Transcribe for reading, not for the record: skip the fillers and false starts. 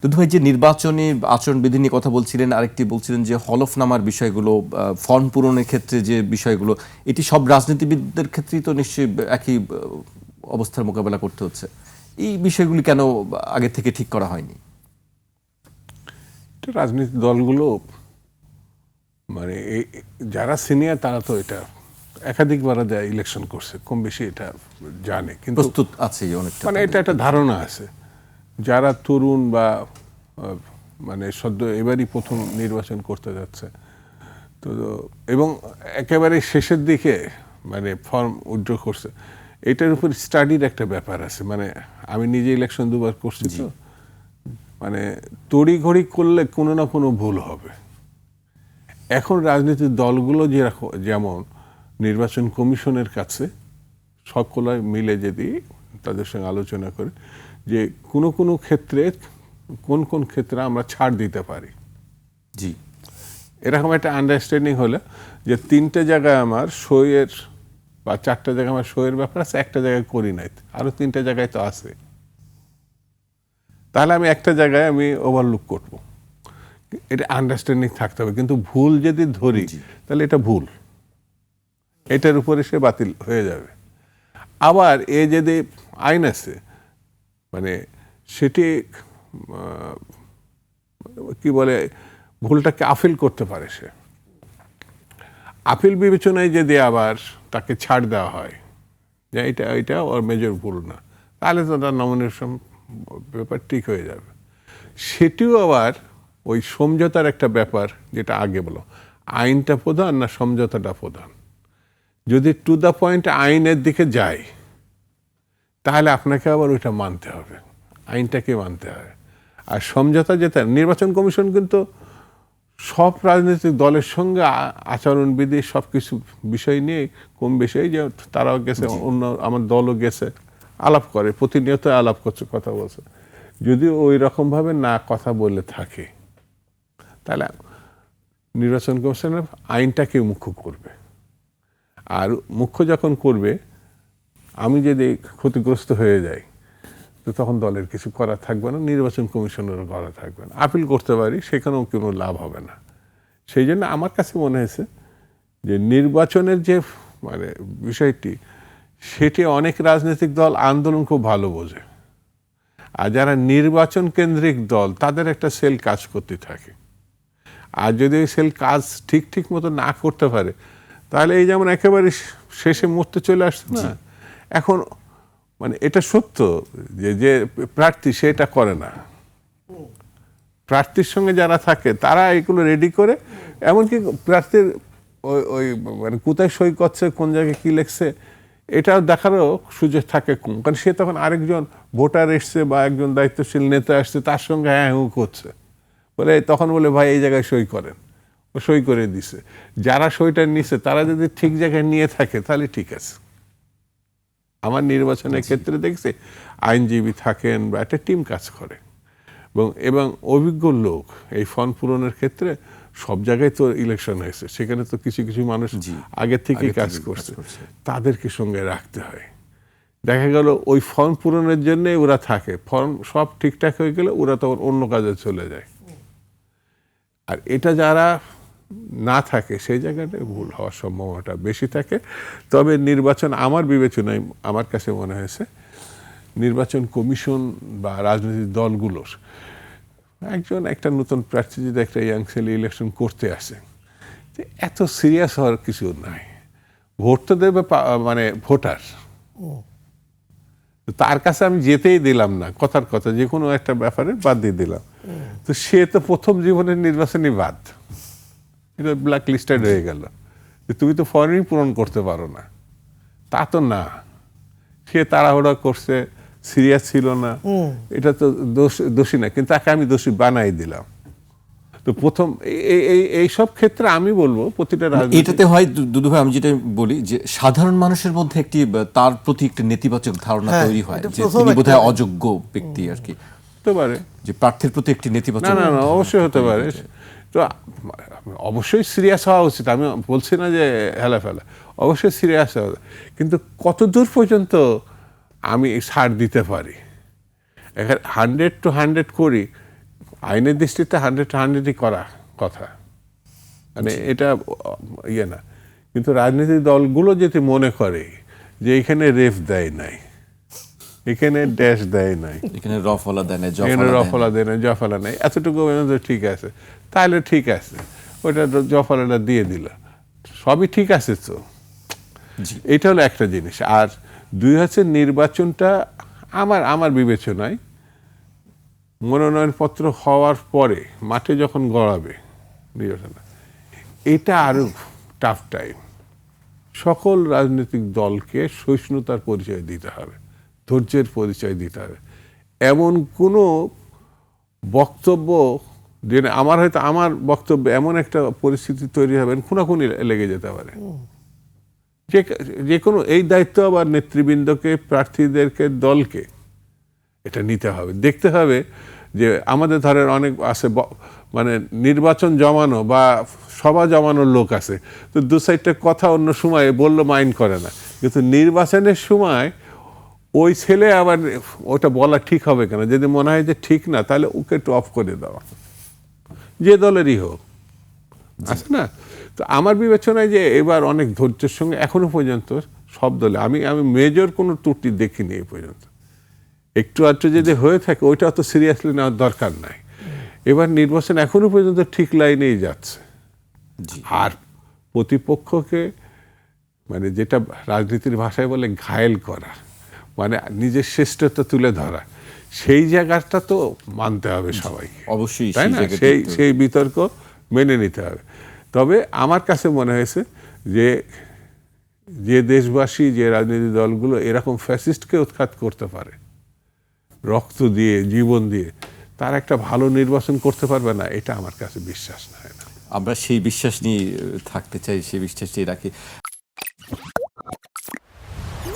দুধ ভাই, যে নির্বাচনী আচরণবিধি নিয়ে কথা বলছিলেন, আরেকটি বলছিলেন যে হলফনামার বিষয়গুলো, ফর্ম পূরণের ক্ষেত্রে যে বিষয়গুলো, এটি সব রাজনীতিবিদদের ক্ষেত্রেই তো নিশ্চয়ই একই অবস্থার মোকাবেলা করতে হচ্ছে। এই বিষয়গুলি কেন আগে থেকে ঠিক করা হয়নি? রাজনৈতিক দলগুলো মানে যারা সিনিয়র তারা তো এটা একাধিকবার দেয় ইলেকশন করছে, কম বেশি এটা জানে, কিন্তু প্রস্তুত আছে অনেকটা, মানে এটা একটা ধারণা আছে। যারা তরুণ বা মানে সদ্য এবারই প্রথম নির্বাচন করতে যাচ্ছে তো, এবং একেবারে শেষের দিকে মানে ফর্ম উইথড্র করছে, এটার উপর স্টাডির একটা ব্যাপার আছে। মানে আমি নিজে ইলেকশন দুবার করছি, তো মানে তড়িঘড়ি করলে কোনো না কোনো ভুল হবে। এখন রাজনৈতিক দলগুলো যেমন নির্বাচন কমিশনের কাছে সকলে মিলে যদি তাদের সঙ্গে আলোচনা করে যে কোনো ক্ষেত্রে কোন কোন ক্ষেত্রে আমরা ছাড় দিতে পারি, জি, এরকম একটা আন্ডারস্ট্যান্ডিং হলে যে 3টে জায়গায় আমার সইয়ের বা 4টে জায়গায় আমার সইয়ের ব্যাপার আছে, একটা জায়গায় করি নাই, আরো 3টে জায়গায় তো আছে, তাহলে আমি একটা জায়গায় আমি ওভারলুক করব। এটা আন্ডারস্ট্যান্ডিং থাকতে হবে। কিন্তু ভুল যদি ধরি তাহলে এটা ভুল, এটার উপরে সে বাতিল হয়ে যাবে। আবার এ যদি আইন আছে মানে সেটি কি বলে, ভুলটাকে আপিল করতে পারে, সে আপিল বিবেচনায় যদি আবার তাকে ছাড় দেওয়া হয় যে এটা ওর মেজর ভুল না, তাহলে তো তার নমিনেশন ব্যাপার ঠিক হয়ে যাবে। সেটিও আবার ওই সমঝোতার একটা ব্যাপার, যেটা আগে বলো আইনটা প্রধান না সমঝোতাটা প্রধান। যদি টু দ্য পয়েন্ট আইনের দিকে যায় তাহলে আপনাকে আবার ওইটা মানতে হবে, আইনটাকে মানতে হবে। আর সমঝোতা যেটা, নির্বাচন কমিশন কিন্তু সব রাজনৈতিক দলের সঙ্গে আচরণবিধি সব কিছু বিষয় নিয়ে কম বেশি, যে তারাও গেছে, অন্য আমার দলও গেছে, আলাপ করে, প্রতিনিয়ত আলাপ করছে, কথা বলছে। যদি ওই রকমভাবে না কথা বলে থাকে তাহলে নির্বাচন কমিশনের আইনটাকে মুখ্য করবে। আর মুখ্য যখন করবে, আমি যদি ক্ষতিগ্রস্ত হয়ে যাই তো তখন দলের কিছু করা থাকবে না, নির্বাচন কমিশনেরও করা থাকবে না। আপিল করতে পারি, সেখানেও কোনো লাভ হবে না। সেই জন্য আমার কাছে মনে হয়েছে যে নির্বাচনের যে মানে বিষয়টি, সেটি অনেক রাজনৈতিক দল আন্দোলন খুব ভালো বোঝে। আর যারা নির্বাচন কেন্দ্রিক দল, তাদের একটা সেল কাজ করতে থাকে। আর যদি ওই সেল কাজ ঠিক মতো না করতে পারে, তাহলে এই যেমন একেবারে শেষে মুহূর্তে চলে আসছে না, এখন মানে এটা সত্য যে প্রার্থী সেটা করে না, প্রার্থীর সঙ্গে যারা থাকে তারা এগুলো রেডি করে, এমনকি প্রার্থীর ওই মানে কোথায় সই করছে, কোন জায়গায় কি লিখছে, এটাও দেখারও সুযোগ থাকে। কারণ সে তখন আরেকজন ভোটার এসছে বা একজন দায়িত্বশীল নেতা আসছে, তার সঙ্গে হ্যাঁ হুঁ করছে, বলে তখন বলে ভাই এই জায়গায় সই করেন, ও সই করে দিছে। যারা সইটা নিছে তারা যদি ঠিক জায়গায় নিয়ে থাকে তাহলে ঠিক আছে। আমার নির্বাচনের ক্ষেত্রে দেখছি আইনজীবী থাকেন বা একটা টিম কাজ করে, এবং অভিজ্ঞ লোক এই ফর্ম পূরণের ক্ষেত্রে সব জায়গায় তো ইলেকশন হয়েছে, সেখানে তো কিছু কিছু মানুষ আগে থেকেই কাজ করছে, তাদেরকে সঙ্গে রাখতে হয়। দেখা গেল ওই ফর্ম পূরণের জন্য ওরা থাকে, ফর্ম সব ঠিকঠাক হয়ে গেলে ওরা তখন অন্য কাজে চলে যায়। আর এটা যারা না থাকে সেই জায়গাটায় ভুল হওয়ার সম্ভাবনাটা বেশি থাকে। তবে নির্বাচন আমার বিবেচনায়, আমার কাছে মনে হয়েছে নির্বাচন কমিশন বা রাজনৈতিক দলগুলোর একটা নতুন প্রার্থী যদি একটা ইয়াং ছেলে ইলেকশন করতে আসে, এত সিরিয়াস হওয়ার কিছু নাই। ভোট তো দেবে মানে ভোটার, তার কাছে আমি যেতেই দিলাম না, কথার কথা যে কোনো একটা ব্যাপারে বাদ দিয়ে দিলাম, তো সে তো প্রথম জীবনের নির্বাচনই বাদ, এটা ব্ল্যাক লিস্টেড হয়ে গেল। তুমি তো ফর্মই পূরণ করতে পারো না, তা তো না। সে তাড়াহুড়া করছে, সিরিয়াস ছিল না, এটা তো দোষী না, কিন্তু তাকে আমি দোষী বানাই দিলাম। তো প্রথম এই সব ক্ষেত্রে আমি বলবো প্রতিটা এটাতে হয় দুদু ভাই, আমি যেটা বলি যে সাধারণ মানুষের মধ্যে একটি তার প্রতি একটা নেতিবাচক ধারণা তৈরি হয় যে তিনি বোধহয় অযোগ্য ব্যক্তি আর কি, হতে পারে, যে প্রার্থীর প্রতি একটি নেতিবাচক। না অবশ্যই হতে পারে। তো অবশ্যই সিরিয়াস হওয়া উচিত, আমি বলছি না যে হেলা ফেলা, অবশ্যই সিরিয়াস হওয়া, কিন্তু কত দূর পর্যন্ত আমি ছাড় দিতে পারি। 100 to 100 করি, আইনের দৃষ্টিতে 100-100 করা কথা, মানে এটা ইয়ে না। কিন্তু রাজনৈতিক দলগুলো যদি মনে করে যে এখানে রেফ দেয় নাই, এখানে ড্যাশ দেয় নাই, এখানে রফলা দেয় না, এখানে রফলা দেয় না, জফলা নেই, এতটুকু পর্যন্ত ঠিক আছে, তাহলে ঠিক আছে, ওইটা জফলাটা দিয়ে দিল, সবই ঠিক আছে তো। এটা হলো একটা জিনিস। আর 2000 নির্বাচনটা আমার বিবেচনায় মনোনয়নপত্র হওয়ার পরে মাঠে যখন গড়াবে নির্বাচন, এটা আরো টাফ টাইম। সকল রাজনৈতিক দলকে সহিষ্ণুতার পরিচয় দিতে হবে, ধৈর্যের পরিচয় দিতে হবে। এমন কোনো বক্তব্য যে হয়তো আমার বক্তব্য এমন একটা পরিস্থিতি তৈরি হবে, খুনাখুনি লেগে যেতে পারে। যে কোনো এই দায়িত্ব আবার নেতৃবৃন্দকে, প্রার্থীদেরকে, দলকে এটা নিতে হবে। দেখতে হবে যে আমাদের ধরেন অনেক আছে মানে নির্বাচন জমানো বা সভা জমানোর লোক আছে, তো দু সাইডটা কথা অন্য সময় বললো মাইন্ড করে না, কিন্তু নির্বাচনের সময় ওই ছেলে আবার ওটা বলা ঠিক হবে কেন, যদি মনে হয় যে ঠিক না, তাহলে ওকে একটু অফ করে দেওয়া, যে দলেরই হোক, আছে না? তো আমার বিবেচনায় যে এবার অনেক ধৈর্যের সঙ্গে এখনো পর্যন্ত সব দলে আমি মেজর কোনো ত্রুটি দেখিনি এই পর্যন্ত। একটু আধটু যদি হয়ে থাকে ওইটা তো সিরিয়াসলি নেওয়ার দরকার নাই। এবার নির্বাচন এখনো পর্যন্ত ঠিক লাইনেই যাচ্ছে। আর প্রতিপক্ষকে মানে যেটা রাজনীতির ভাষায় বলে ঘায়েল করা, মানে নিজের শ্রেষ্ঠতা তুলে ধরা, সেই জায়গাটা তো মানতে হবে সবাইকে, অবশ্যই, তাই না? সেই বিতর্ক মেনে নিতে হবে। তবে আমার কাছে মনে হয়েছে যে দেশবাসী, যে রাজনৈতিক দলগুলো এরকম ফ্যাসিস্টকে উৎখাত করতে পারে রক্ত দিয়ে, জীবন দিয়ে, তার একটা ভালো নির্বাচন করতে পারবে না, এটা আমার কাছে বিশ্বাস হয় না। আমরা সেই বিশ্বাস নিয়ে থাকতে চাই, সেই বিশ্বাস নিয়ে রাখি।